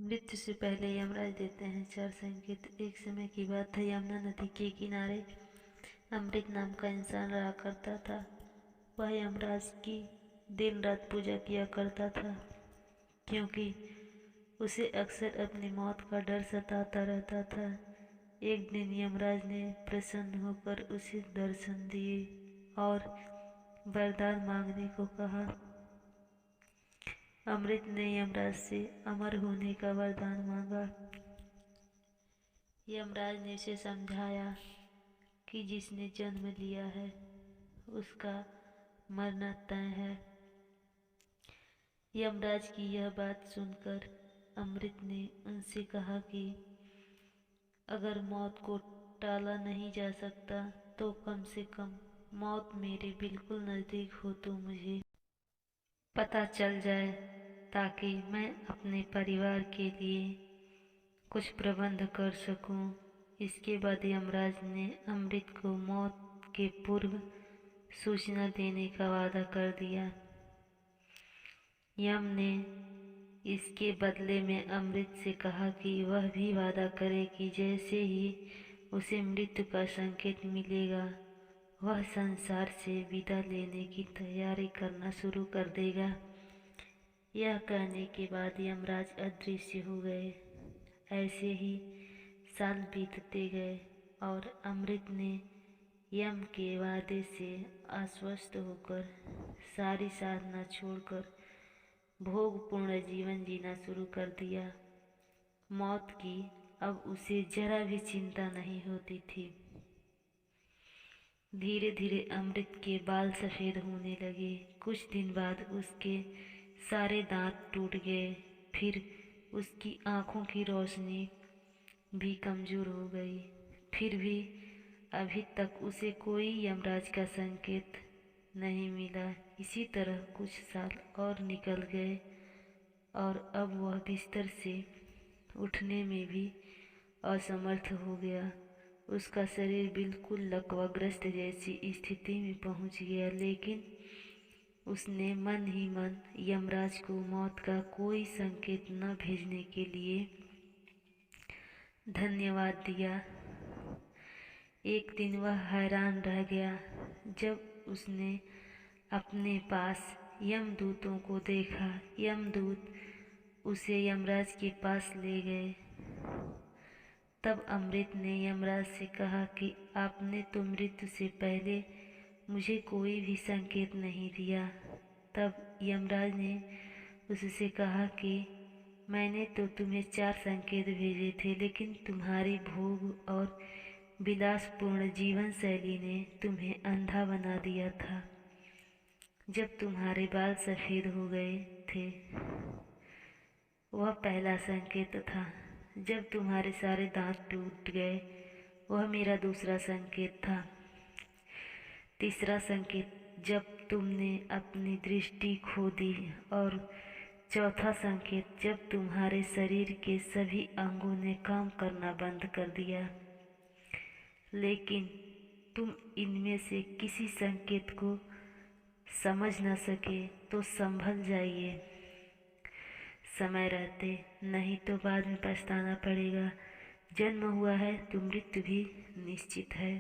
मृत्यु से पहले यमराज देते हैं 4 संकेत। एक समय की बात है, यमुना नदी के किनारे अमृत नाम का इंसान रहा करता था। वह यमराज की दिन रात पूजा किया करता था, क्योंकि उसे अक्सर अपनी मौत का डर सताता रहता था। एक दिन यमराज ने प्रसन्न होकर उसे दर्शन दिए और वरदान मांगने को कहा। अमृत ने यमराज से अमर होने का वरदान मांगा। यमराज ने उसे समझाया कि जिसने जन्म लिया है उसका मरना तय है। यमराज की यह बात सुनकर अमृत ने उनसे कहा कि अगर मौत को टाला नहीं जा सकता तो कम से कम मौत मेरे बिल्कुल नज़दीक हो तो मुझे पता चल जाए, ताकि मैं अपने परिवार के लिए कुछ प्रबंध कर सकूं। इसके बाद यमराज ने अमृत को मौत के पूर्व सूचना देने का वादा कर दिया। यम ने इसके बदले में अमृत से कहा कि वह भी वादा करे कि जैसे ही उसे मृत्यु का संकेत मिलेगा, वह संसार से विदा लेने की तैयारी करना शुरू कर देगा। यह कहने के बाद यमराज अदृश्य हो गए। ऐसे ही साल बीतते गए और अमृत ने यम के वादे से आश्वस्त होकर सारी साधना छोड़कर भोगपूर्ण जीवन जीना शुरू कर दिया। मौत की अब उसे जरा भी चिंता नहीं होती थी। धीरे धीरे अमृत के बाल सफ़ेद होने लगे। कुछ दिन बाद उसके सारे दांत टूट गए। फिर उसकी आँखों की रोशनी भी कमज़ोर हो गई। फिर भी अभी तक उसे कोई यमराज का संकेत नहीं मिला। इसी तरह कुछ साल और निकल गए और अब वह बिस्तर से उठने में भी असमर्थ हो गया। उसका शरीर बिल्कुल लकवाग्रस्त जैसी स्थिति में पहुंच गया, लेकिन उसने मन ही मन यमराज को मौत का कोई संकेत न भेजने के लिए धन्यवाद दिया। एक दिन वह हैरान रह गया जब उसने अपने पास यमदूतों को देखा। यमदूत उसे यमराज के पास ले गए। तब अमृत ने यमराज से कहा कि आपने तो मृत्यु से पहले मुझे कोई भी संकेत नहीं दिया। तब यमराज ने उससे कहा कि मैंने तो तुम्हें 4 संकेत भेजे थे, लेकिन तुम्हारी भोग और विलासपूर्ण जीवन शैली ने तुम्हें अंधा बना दिया था। जब तुम्हारे बाल सफ़ेद हो गए थे, वह पहला संकेत था। जब तुम्हारे सारे दांत टूट गए, वह मेरा दूसरा संकेत था। तीसरा संकेत जब तुमने अपनी दृष्टि खो दी, और चौथा संकेत जब तुम्हारे शरीर के सभी अंगों ने काम करना बंद कर दिया। लेकिन तुम इनमें से किसी संकेत को समझ न सके तो संभल जाइए समय रहते, नहीं तो बाद में पछताना पड़ेगा। जन्म हुआ है तो मृत्यु भी निश्चित है।